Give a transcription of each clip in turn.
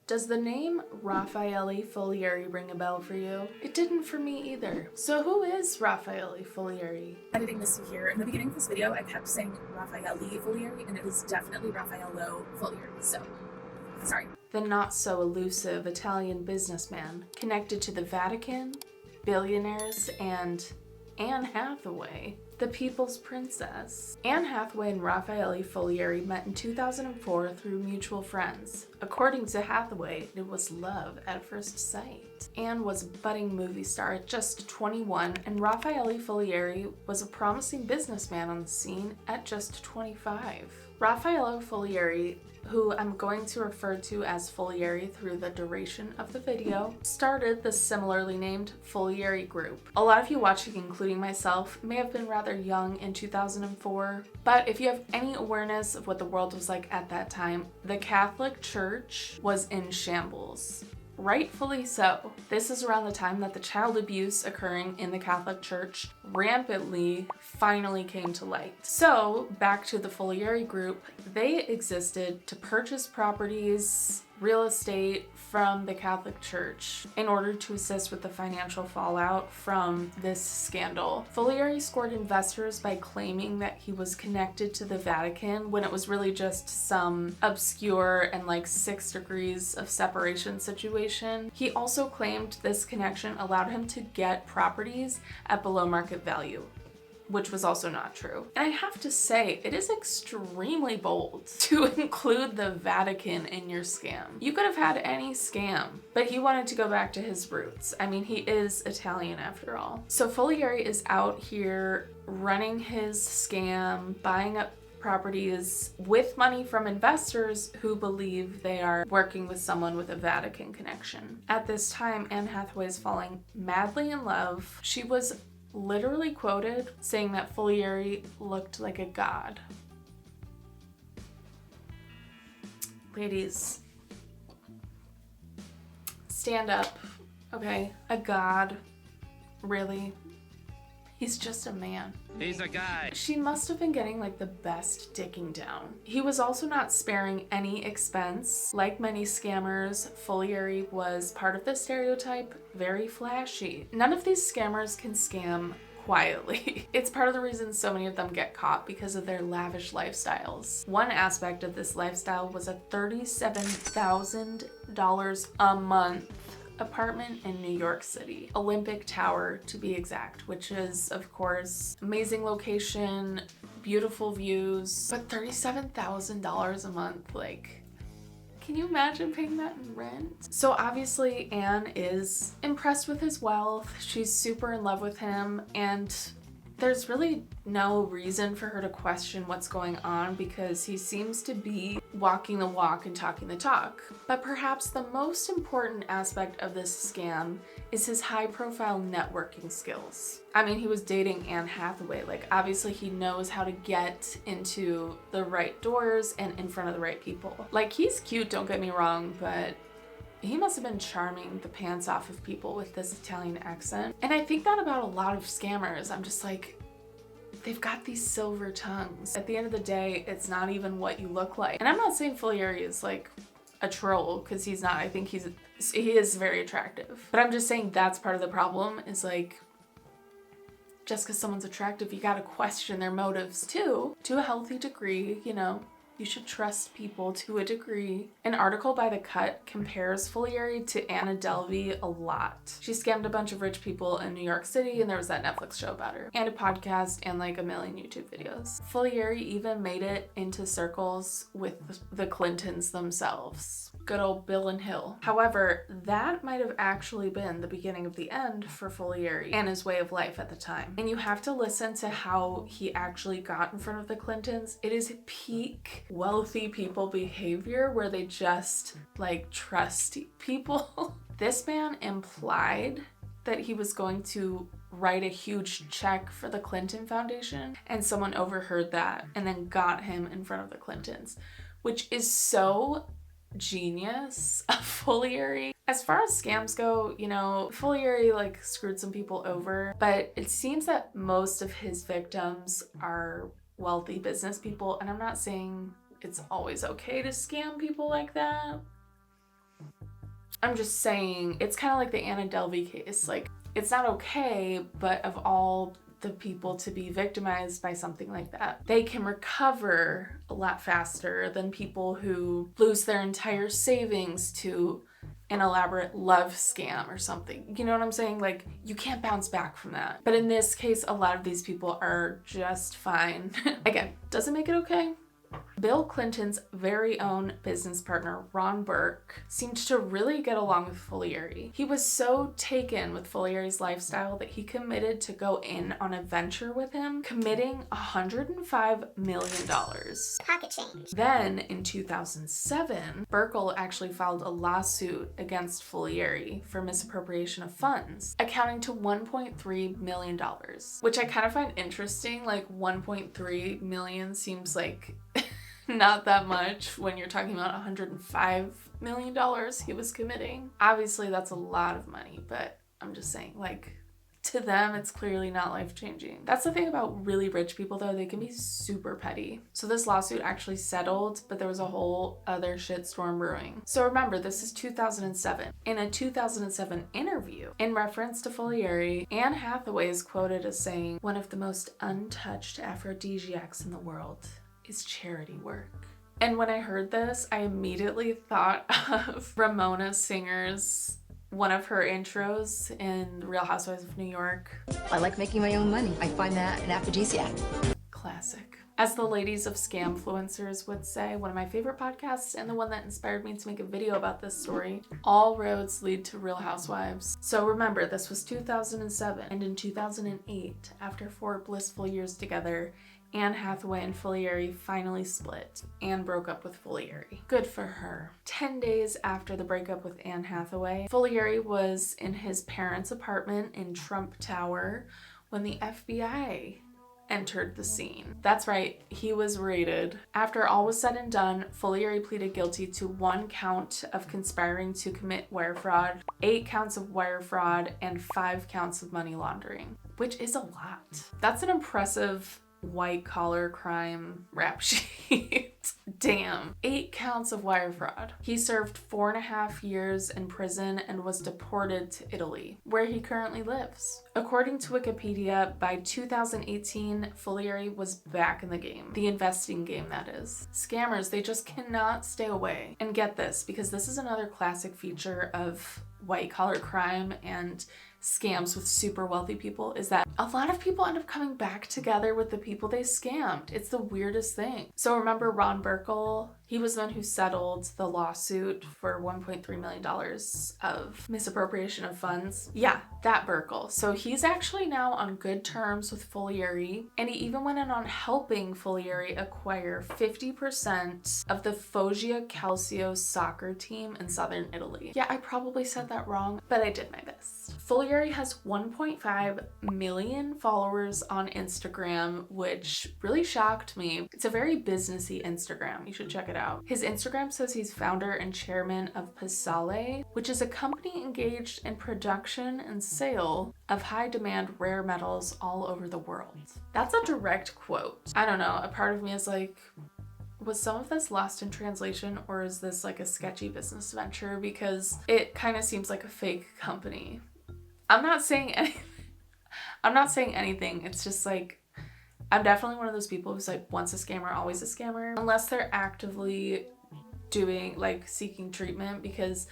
Does the name Raffaello Follieri ring a bell for you? It didn't for me either. So who is Raffaello Follieri? Editing this to here, in the beginning of this video, I kept saying Raffaello Follieri, and it is definitely Raffaello Follieri, so sorry. The not so elusive Italian businessman connected to the Vatican, billionaires, and Anne Hathaway, the people's princess. Anne Hathaway and Raffaello Follieri met in 2004 through mutual friends. According to Hathaway, it was love at first sight. Anne was a budding movie star at just 21, and Raffaello Follieri was a promising businessman on the scene at just 25. Raffaello Follieri, who I'm going to refer to as Follieri through the duration of the video, started the similarly named Follieri Group. A lot of you watching, including myself, may have been rather young in 2004, but if you have any awareness of what the world was like at that time, the Catholic Church was in shambles. Rightfully so. This is around the time that the child abuse occurring in the Catholic Church rampantly finally came to light. So, back to the Follieri Group, they existed to purchase properties, real estate from the Catholic Church in order to assist with the financial fallout from this scandal. Follieri scored investors by claiming that he was connected to the Vatican when it was really just some obscure and like 6 degrees of separation situation. He also claimed this connection allowed him to get properties at below market value, which was also not true. And I have to say, it is extremely bold to include the Vatican in your scam. You could have had any scam, but he wanted to go back to his roots. I mean, he is Italian after all. So Follieri is out here running his scam, buying up properties with money from investors who believe they are working with someone with a Vatican connection. At this time, Anne Hathaway is falling madly in love. She was literally quoted saying that Follieri looked like a god. Ladies, stand up, okay? A god, really? He's just a man. He's a guy. She must have been getting like the best dicking down. He was also not sparing any expense. Like many scammers, Follieri was part of the stereotype, very flashy. None of these scammers can scam quietly. It's part of the reason so many of them get caught, because of their lavish lifestyles. One aspect of this lifestyle was a $37,000 a month apartment in New York City, Olympic Tower to be exact, which is of course amazing location, beautiful views, but $37,000 a month, like, can you imagine paying that in rent? So obviously Anne is impressed with his wealth, she's super in love with him, and there's really no reason for her to question what's going on because he seems to be walking the walk and talking the talk. But perhaps the most important aspect of this scam is his high-profile networking skills. I mean, he was dating Anne Hathaway. Like, obviously he knows how to get into the right doors and in front of the right people. Like, he's cute, don't get me wrong, but he must have been charming the pants off of people with this Italian accent. And I think that about a lot of scammers. I'm just like, they've got these silver tongues. At the end of the day, it's not even what you look like. And I'm not saying Follieri is like a troll, because he's not. I think he is very attractive. But I'm just saying that's part of the problem, is like, just because someone's attractive, you gotta question their motives too, to a healthy degree, you know. You should trust people to a degree. An article by The Cut compares Follieri to Anna Delvey a lot. She scammed a bunch of rich people in New York City, and there was that Netflix show about her, and a podcast, and like a million YouTube videos. Follieri even made it into circles with the Clintons themselves. Good old Bill and Hill. However, that might have actually been the beginning of the end for Follieri and his way of life at the time. And you have to listen to how he actually got in front of the Clintons. It is peak wealthy people behavior where they just like trust people. This man implied that he was going to write a huge check for the Clinton Foundation, and someone overheard that and then got him in front of the Clintons, which is so genius of Follieri. As far as scams go, you know, Follieri like screwed some people over, but it seems that most of his victims are wealthy business people, and I'm not saying it's always okay to scam people like that, I'm just saying, it's kind of like the Anna Delvey case. Like, it's not okay, but of all the people to be victimized by something like that, they can recover a lot faster than people who lose their entire savings to an elaborate love scam or something. You know what I'm saying? Like, you can't bounce back from that. But in this case, a lot of these people are just fine. Again, doesn't make it okay. Bill Clinton's very own business partner, Ron Burke, seemed to really get along with Follieri. He was so taken with Follieri's lifestyle that he committed to go in on a venture with him, committing $105 million. Pocket change. Then, in 2007, Burkle actually filed a lawsuit against Follieri for misappropriation of funds, accounting to $1.3 million, which I kind of find interesting. Like, 1.3 million seems like not that much when you're talking about $105 million he was committing. Obviously, that's a lot of money, but I'm just saying, like, to them, it's clearly not life-changing. That's the thing about really rich people, though. They can be super petty. So this lawsuit actually settled, but there was a whole other shitstorm brewing. So remember, this is 2007. In a 2007 interview, in reference to Follieri, Anne Hathaway is quoted as saying, "One of the most untouched aphrodisiacs in the world is charity work." And when I heard this, I immediately thought of Ramona Singer's one of her intros in Real Housewives of New York. I like making my own money. I find that an aphrodisiac. Classic. As the ladies of Scamfluencers would say, one of my favorite podcasts and the one that inspired me to make a video about this story, all roads lead to Real Housewives. So remember, this was 2007, and in 2008, after 4 blissful years together, Anne Hathaway and Follieri finally split. Anne broke up with Follieri. Good for her. 10 days after the breakup with Anne Hathaway, Follieri was in his parents' apartment in Trump Tower when the FBI entered the scene. That's right, he was raided. After all was said and done, Follieri pleaded guilty to 1 count of conspiring to commit wire fraud, 8 counts of wire fraud, and 5 counts of money laundering, which is a lot. That's an impressive white-collar crime rap sheet. Damn. 8 counts of wire fraud. He served 4.5 years in prison and was deported to Italy, where he currently lives. According to Wikipedia, by 2018, Follieri was back in the game. The investing game, that is. Scammers, they just cannot stay away. And get this, because this is another classic feature of white-collar crime and scams with super wealthy people, is that a lot of people end up coming back together with the people they scammed. It's the weirdest thing. So remember Ron Burkle? He was the one who settled the lawsuit for $1.3 million of misappropriation of funds. Yeah, that Burkle. So he's actually now on good terms with Follieri, and he even went in on helping Follieri acquire 50% of the Foggia Calcio soccer team in southern Italy. Yeah, I probably said that wrong, but I did my best. Follieri has 1.5 million followers on Instagram, which really shocked me. It's a very businessy Instagram. You should check it out. His Instagram says he's founder and chairman of Pisale, which is a company engaged in production and sale of high-demand rare metals all over the world. That's a direct quote. I don't know. A part of me is like, was some of this lost in translation, or is this like a sketchy business venture? Because it kind of seems like a fake company. I'm not saying anything. It's just like, I'm definitely one of those people who's like, once a scammer, always a scammer. Unless they're actively doing, like, seeking treatment, because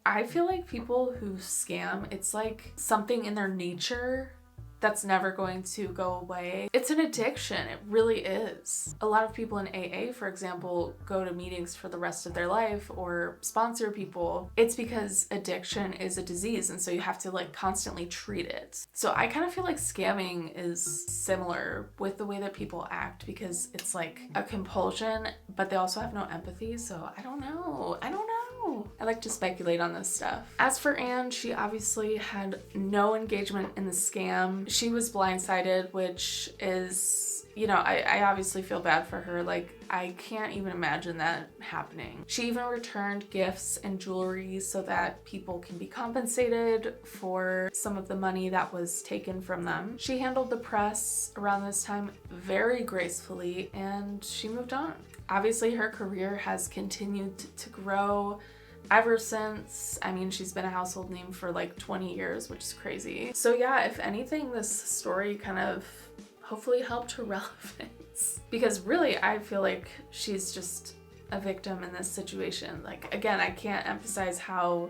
I feel like people who scam, it's like something in their nature that's never going to go away. It's an addiction. It really is. A lot of people in AA, for example, go to meetings for the rest of their life or sponsor people. It's because addiction is a disease, and so you have to like constantly treat it. So I kind of feel like scamming is similar with the way that people act, because it's like a compulsion, but they also have no empathy. So I don't know. I like to speculate on this stuff. As for Anne, she obviously had no engagement in the scam. She was blindsided, which is, you know, I obviously feel bad for her. Like, I can't even imagine that happening. She even returned gifts and jewelry so that people can be compensated for some of the money that was taken from them. She handled the press around this time very gracefully, and she moved on. Obviously, her career has continued to grow, ever since. I mean, she's been a household name for like 20 years, which is crazy. So yeah, if anything, this story kind of hopefully helped her relevance. Because really, I feel like she's just a victim in this situation. Like, again, I can't emphasize how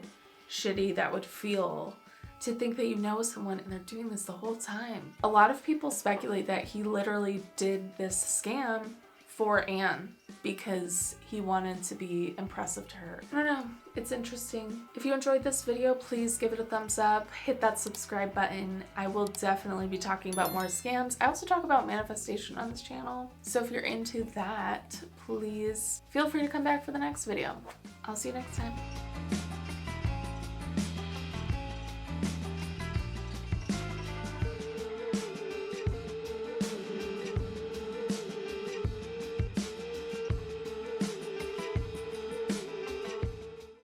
shitty that would feel to think that you know someone and they're doing this the whole time. A lot of people speculate that he literally did this scam for Anne because he wanted to be impressive to her. I don't know, it's interesting. If you enjoyed this video, please give it a thumbs up, hit that subscribe button. I will definitely be talking about more scams. I also talk about manifestation on this channel. So if you're into that, please feel free to come back for the next video. I'll see you next time.